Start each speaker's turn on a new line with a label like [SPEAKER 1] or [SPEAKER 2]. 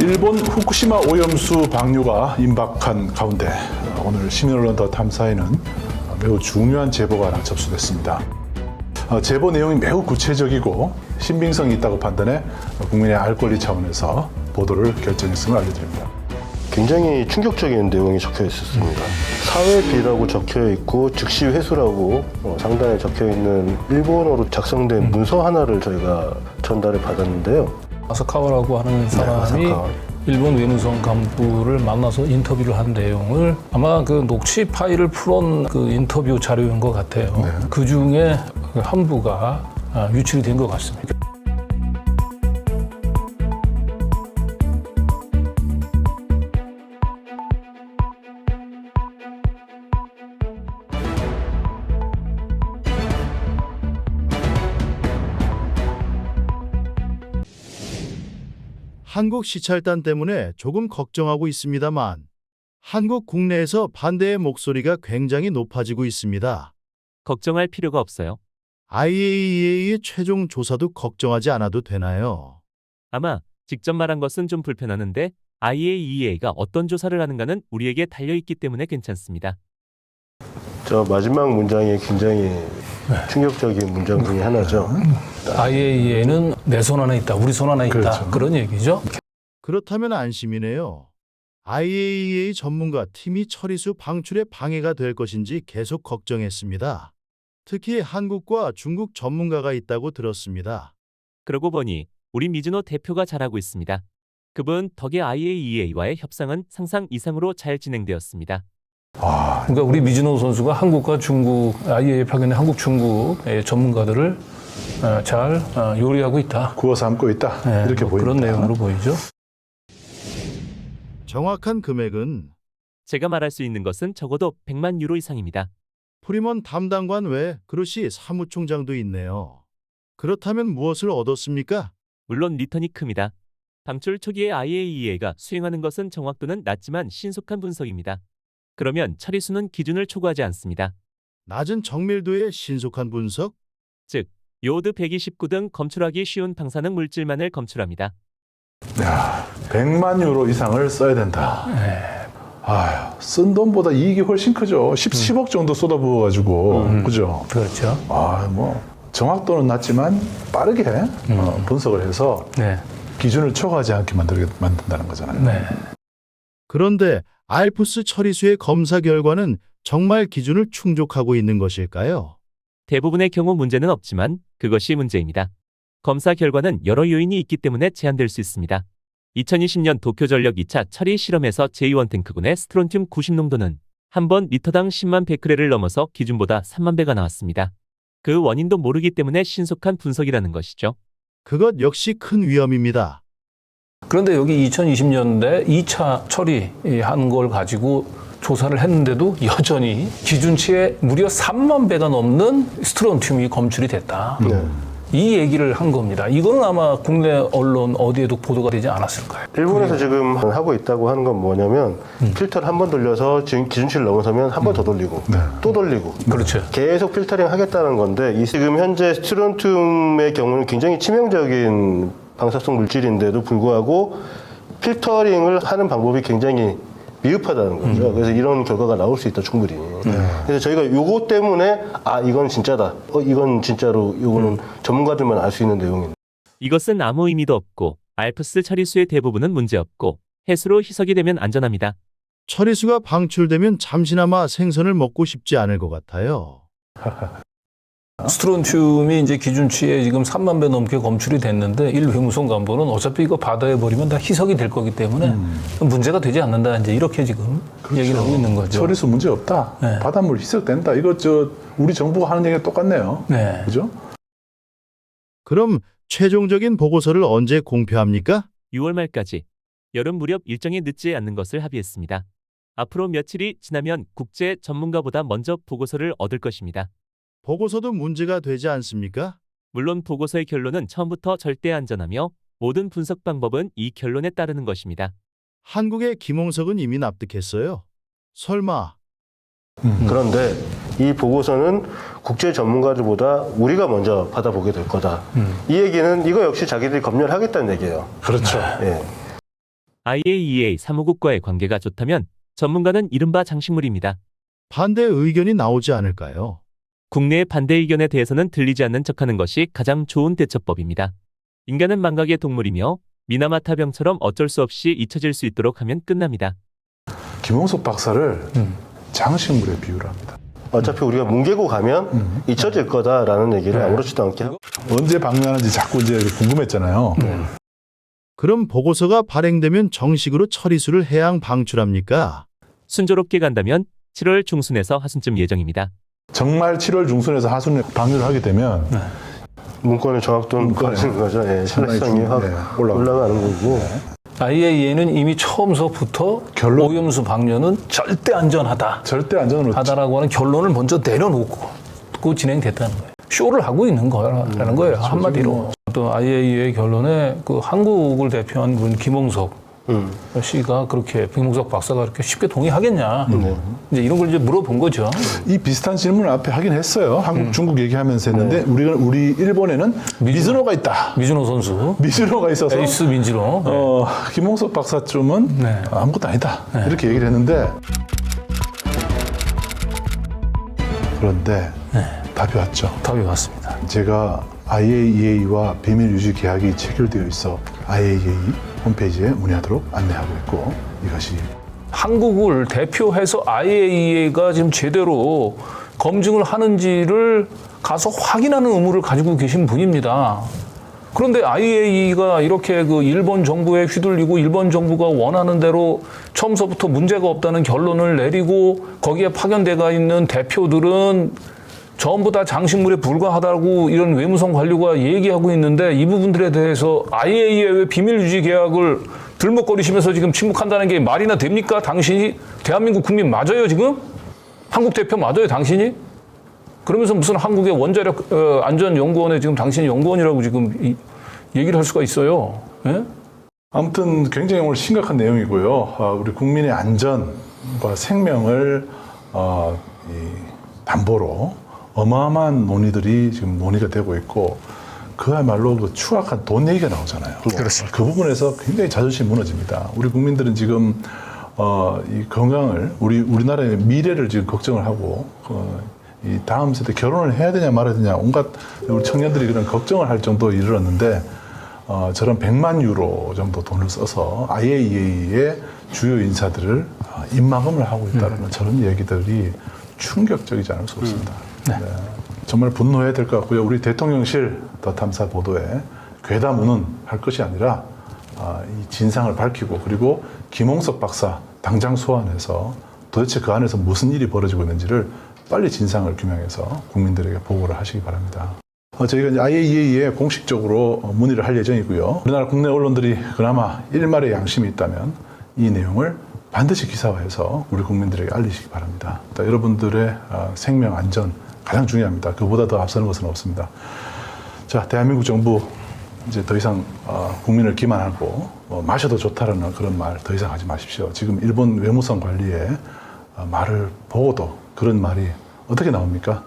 [SPEAKER 1] 일본 후쿠시마 오염수 방류가 임박한 가운데 오늘 시민언론 더 탐사에는 매우 중요한 제보가 하나 접수됐습니다. 제보 내용이 매우 구체적이고 신빙성이 있다고 판단해 국민의 알 권리 차원에서 보도를 결정했음을 알려드립니다.
[SPEAKER 2] 굉장히 충격적인 내용이 적혀 있었습니다. 사회비라고 적혀 있고 즉시 회수라고 상단에 적혀 있는 일본어로 작성된 문서 하나를 저희가 전달을 받았는데요.
[SPEAKER 3] 아사카와라고 하는 사람이
[SPEAKER 2] 아사카와.
[SPEAKER 3] 일본 외무성 간부를 만나서 인터뷰를 한 내용을 아마 그 녹취 파일을 풀어온 그 인터뷰 자료인 것 같아요. 그 중에 한 부가 유출이 된 것 같습니다.
[SPEAKER 4] 한국 시찰단 때문에 조금 걱정하고 있습니다만 한국 국내에서 반대의 목소리가 굉장히 높아지고 있습니다.
[SPEAKER 5] 걱정할 필요가 없어요.
[SPEAKER 4] IAEA의 최종 조사도 걱정하지 않아도 되나요?
[SPEAKER 5] 아마 직접 말한 것은 좀 불편하는데 IAEA가 어떤 조사를 하는가는 우리에게 달려있기 때문에 괜찮습니다.
[SPEAKER 2] 저 마지막 문장이 굉장히 충격적인 문장 중에 하나죠.
[SPEAKER 3] IAEA는 내 손 안에 있다, 우리 손 안에 있다.
[SPEAKER 1] 그렇죠.
[SPEAKER 3] 그런 얘기죠.
[SPEAKER 4] 그렇다면 안심이네요. IAEA 전문가 팀이 처리수 방출에 방해가 될 것인지 계속 걱정했습니다. 특히 한국과 중국 전문가가 있다고 들었습니다.
[SPEAKER 5] 그러고 보니 우리 미즈노 대표가 잘하고 있습니다. 그분 덕에 IAEA와의 협상은 상상 이상으로 잘 진행되었습니다.
[SPEAKER 3] 그러니까 우리 미즈노 선수가 한국과 중국, IAEA 파견의 한국, 중국의 전문가들을 잘 요리하고 있다.
[SPEAKER 1] 구워 삶고 있다.
[SPEAKER 3] 네,
[SPEAKER 1] 이렇게
[SPEAKER 3] 뭐
[SPEAKER 1] 보입니다.
[SPEAKER 3] 그런 내용으로 보이죠.
[SPEAKER 4] 정확한 금액은
[SPEAKER 5] 제가 말할 수 있는 것은 적어도 100만 유로 이상입니다.
[SPEAKER 4] 프리먼 담당관 외 그릇이 사무총장도 있네요. 그렇다면 무엇을 얻었습니까?
[SPEAKER 5] 물론 리턴이 큽니다. 방출 초기에 IAEA가 수행하는 것은 정확도는 낮지만 신속한 분석입니다. 그러면 처리수는 기준을 초과하지 않습니다.
[SPEAKER 4] 낮은 정밀도의 신속한 분석?
[SPEAKER 5] 즉, 요오드 129 등 검출하기 쉬운 방사능 물질만을 검출합니다.
[SPEAKER 1] 100만 유로 이상을 써야 된다. 쓴 돈보다 이익이 훨씬 크죠. 10억 정도 쏟아부어가지고, 그죠?
[SPEAKER 3] 그렇죠.
[SPEAKER 1] 정확도는 낮지만 빠르게 분석을 해서
[SPEAKER 3] 네.
[SPEAKER 1] 기준을 초과하지 않게 만든다는 거잖아요.
[SPEAKER 3] 네.
[SPEAKER 4] 그런데 알프스 처리수의 검사 결과는 정말 기준을 충족하고 있는 것일까요?
[SPEAKER 5] 대부분의 경우 문제는 없지만 그것이 문제입니다. 검사 결과는 여러 요인이 있기 때문에 제한될 수 있습니다. 2020년 도쿄전력 2차 처리 실험에서 제2원 탱크군의 스트론튬 90농도는 한 번 리터당 10만 베크렐을 넘어서 기준보다 3만 배가 나왔습니다. 그 원인도 모르기 때문에 신속한 분석이라는 것이죠.
[SPEAKER 4] 그것 역시 큰 위험입니다.
[SPEAKER 3] 그런데 여기 2020년대 2차 처리한 걸 가지고 조사를 했는데도 여전히 기준치의 무려 3만 배가 넘는 스트론튬이 검출이 됐다. 이 얘기를 한 겁니다. 이거는 아마 국내 언론 어디에도 보도가 되지 않았을까요?
[SPEAKER 2] 일본에서 지금 하고 있다고 하는 건 뭐냐면 필터를 한 번 돌려서 지금 기준치를 넘어서면 한 번 더 돌리고 또 돌리고
[SPEAKER 3] 그렇죠.
[SPEAKER 2] 계속 필터링 하겠다는 건데 지금 현재 스트론튬의 경우는 굉장히 치명적인 방사성 물질인데도 불구하고 필터링을 하는 방법이 굉장히 미흡하다는 거죠. 그래서 이런 결과가 나올 수 있다, 충분히. 그래서 저희가 요거 때문에 이건 진짜다. 이건 진짜로 요거는 전문가들만 알 수 있는 내용입니다.
[SPEAKER 5] 이것은 아무 의미도 없고 알프스 처리수의 대부분은 문제없고 해수로 희석이 되면 안전합니다.
[SPEAKER 4] 처리수가 방출되면 잠시나마 생선을 먹고 싶지 않을 것 같아요.
[SPEAKER 3] 스트론튬이 이제 기준치에 지금 3만 배 넘게 검출이 됐는데 일 외무성 간부는 어차피 이거 바다에 버리면 다 희석이 될 거기 때문에 문제가 되지 않는다. 이제 이렇게 지금 얘기를 하고 있는 거죠.
[SPEAKER 1] 처리수 문제 없다.
[SPEAKER 3] 네.
[SPEAKER 1] 바닷물 희석된다. 이거 우리 정부가 하는 얘기가 똑같네요.
[SPEAKER 3] 네.
[SPEAKER 1] 그죠?
[SPEAKER 4] 그럼 최종적인 보고서를 언제 공표합니까?
[SPEAKER 5] 6월 말까지 여름 무렵 일정에 늦지 않는 것을 합의했습니다. 앞으로 며칠이 지나면 국제 전문가보다 먼저 보고서를 얻을 것입니다.
[SPEAKER 4] 보고서도 문제가 되지 않습니까?
[SPEAKER 5] 물론 보고서의 결론은 처음부터 절대 안전하며 모든 분석 방법은 이 결론에 따르는 것입니다.
[SPEAKER 4] 한국의 김홍석은 이미 납득했어요. 설마
[SPEAKER 2] 그런데 이 보고서는 국제 전문가들보다 우리가 먼저 받아보게 될 거다. 이 얘기는 이거 역시 자기들이 검열하겠다는 얘기예요.
[SPEAKER 1] 그렇죠.
[SPEAKER 2] 예.
[SPEAKER 5] IAEA 사무국과의 관계가 좋다면 전문가는 이른바 장식물입니다.
[SPEAKER 4] 반대 의견이 나오지 않을까요?
[SPEAKER 5] 국내의 반대 의견에 대해서는 들리지 않는 척하는 것이 가장 좋은 대처법입니다. 인간은 망각의 동물이며 미나마타병처럼 어쩔 수 없이 잊혀질 수 있도록 하면 끝납니다.
[SPEAKER 1] 김홍석 박사를 장식물에 비유를 합니다.
[SPEAKER 2] 어차피 우리가 뭉개고 가면 잊혀질 거다라는 얘기를 아무렇지도 않게 하고
[SPEAKER 1] 언제 방류하는지 자꾸 이제 궁금했잖아요.
[SPEAKER 4] 그럼 보고서가 발행되면 정식으로 처리수를 해양 방출합니까?
[SPEAKER 5] 순조롭게 간다면 7월 중순에서 하순쯤 예정입니다.
[SPEAKER 1] 정말 7월 중순에서 하순에 방류를 하게 되면
[SPEAKER 2] 문건의 정확도는
[SPEAKER 1] 문건의
[SPEAKER 2] 높아지는 거죠. 예, 신뢰성이 확
[SPEAKER 1] 네, 올라가는
[SPEAKER 2] 올라가는 거고.
[SPEAKER 3] IAEA는 이미 처음서부터
[SPEAKER 1] 결론.
[SPEAKER 3] 오염수 방류는 절대 안전하다.
[SPEAKER 1] 절대 안전으로
[SPEAKER 3] 하다라고 하는 결론을 먼저 내려놓고 그 진행됐다는 거예요. 쇼를 하고 있는 거라는 거예요. 한마디로. 또 IAEA 결론에 그 한국을 대표한 분 김홍석 씨가 그렇게 김홍석 박사가 그렇게 쉽게 동의하겠냐. 이제 이런 걸 이제 물어본 거죠.
[SPEAKER 1] 이 비슷한 질문을 앞에 하긴 했어요. 한국, 중국 얘기하면서 했는데 우리 일본에는 미즈노가 있다.
[SPEAKER 3] 미즈노 선수,
[SPEAKER 1] 미즈노가 있어서
[SPEAKER 3] 에이스 민지노.
[SPEAKER 1] 김홍석 박사쯤은
[SPEAKER 3] 네.
[SPEAKER 1] 아무것도 아니다. 이렇게 얘기를 했는데 그런데 답이 왔죠.
[SPEAKER 3] 답이 왔습니다.
[SPEAKER 1] 제가 IAEA와 비밀 유지 계약이 체결되어 있어 IAEA 홈페이지에 문의하도록 안내하고 있고 이것이
[SPEAKER 3] 한국을 대표해서 IAEA가 지금 제대로 검증을 하는지를 가서 확인하는 의무를 가지고 계신 분입니다. 그런데 IAEA가 이렇게 그 일본 정부에 휘둘리고 일본 정부가 원하는 대로 처음서부터 문제가 없다는 결론을 내리고 거기에 파견돼가 있는 대표들은 전부 다 장식물에 불과하다고 이런 외무성 관료가 얘기하고 있는데 이 부분들에 대해서 IAEA의 비밀 유지 계약을 들먹거리시면서 지금 침묵한다는 게 말이나 됩니까? 당신이 대한민국 국민 맞아요 지금? 한국 대표 맞아요 당신이? 그러면서 무슨 한국의 원자력 안전연구원에 지금 당신이 연구원이라고 지금 얘기를 할 수가 있어요. 예?
[SPEAKER 1] 아무튼 굉장히 오늘 심각한 내용이고요. 우리 국민의 안전과 생명을 담보로 어마어마한 논의들이 지금 논의가 되고 있고 그야말로 그 추악한 돈 얘기가 나오잖아요. 그렇습니다. 그 부분에서 굉장히 자존심이 무너집니다. 우리 국민들은 지금 이 건강을 우리나라의 미래를 지금 걱정을 하고 이 다음 세대 결혼을 해야 되냐 말아야 되냐 온갖 우리 청년들이 그런 걱정을 할 정도에 이르렀는데 저런 100만 유로 정도 돈을 써서 IAEA의 주요 인사들을 입막음을 하고 있다는 저런 얘기들이 충격적이지 않을 수 없습니다. 네. 정말 분노해야 될 것 같고요. 우리 대통령실 더 탐사 보도에 괴담운운 할 것이 아니라 이 진상을 밝히고 그리고 김홍석 박사 당장 소환해서 도대체 그 안에서 무슨 일이 벌어지고 있는지를 빨리 진상을 규명해서 국민들에게 보고를 하시기 바랍니다. 저희가 이제 IAEA에 공식적으로 문의를 할 예정이고요. 우리나라 국내 언론들이 그나마 일말의 양심이 있다면 이 내용을 반드시 기사화해서 우리 국민들에게 알리시기 바랍니다. 여러분들의 생명 안전 가장 중요합니다. 그보다 더 앞서는 것은 없습니다. 자, 대한민국 정부 이제 더 이상 국민을 기만하고 마셔도 좋다라는 그런 말 더 이상 하지 마십시오. 지금 일본 외무성 관리의 말을 보고도 그런 말이 어떻게 나옵니까?